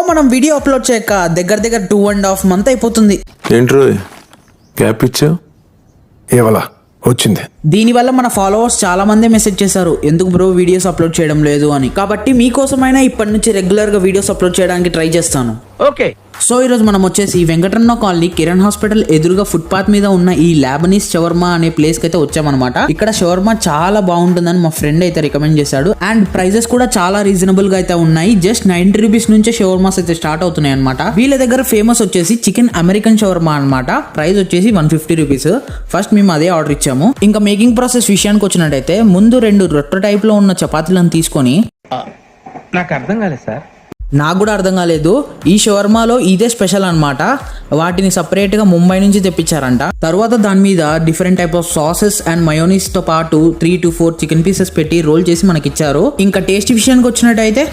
మనం video upload చేయక దగ్గర 2.5 months అయిపోతుంది. ఏంట్రో గ్యాప్ ఇచ్చావు? ఏవలా వచ్చింది. దీనివల్ల మన ఫాలోవర్స్ చాలా మంది మెసేజ్ చేశారు, ఎందుకు బ్రో వీడియోస్ అప్లోడ్ చేయడం లేదు అని. కాబట్టి మీకోసమైనా ఇప్పటి నుంచి రెగ్యులర్ గా వీడియోస్ అప్లోడ్ చేయడానికి ట్రై చేస్తాను. ఓకే. సో ఈరోజు మనం వచ్చేసి వెంకటరమణ కాలనీ కిరణ్ హాస్పిటల్ ఎదురుగా ఫుట్పాత్ మీద ఉన్న ఈ లాబనీస్ షవర్మా అనే ప్లేస్ కి అయితే వచ్చామన్నమాట. ఇక్కడ షవర్మా చాలా బాగుంటుందని మా ఫ్రెండ్ అయితే రికమెండ్ చేశాడు. అండ్ ప్రైజెస్ కూడా చాలా రీజనబుల్ గా అయితే ఉన్నాయి. జస్ట్ 90 rupees నుంచే షవర్మాస్ అయితే స్టార్ట్ అవుతున్నాయి అనమాట. వీళ్ళ దగ్గర ఫేమస్ వచ్చేసి చికెన్ అమెరికన్ షవర్మా అనమాట. ప్రైస్ వచ్చేసి 150 rupees. ఫస్ట్ మేము అదే ఆర్డర్ ఇచ్చాము. ఇంకా మేకింగ్ ప్రాసెస్ విషయానికి వచ్చినట్టయితే ముందు 2 రొట్టె టైప్ లో ఉన్న చపాతీలను తీసుకొని, నాకు అర్థం కాలేదు సార్. నాకు కూడా అర్థం కాలేదు. ఈ షవర్మాలో ఇదే స్పెషల్ అనమాట. వాటిని సపరేట్ గా ముంబై నుంచి తెప్పించారంట. తర్వాత దాని మీద different type of sauces and mayonnaise తో పాటు 3 to 4 చికెన్ పీసెస్ పెట్టి రోల్ చేసి మనకి ఇచ్చారు. ఇంకా టేస్ట్ విషయానికి వచ్చినట్టయితే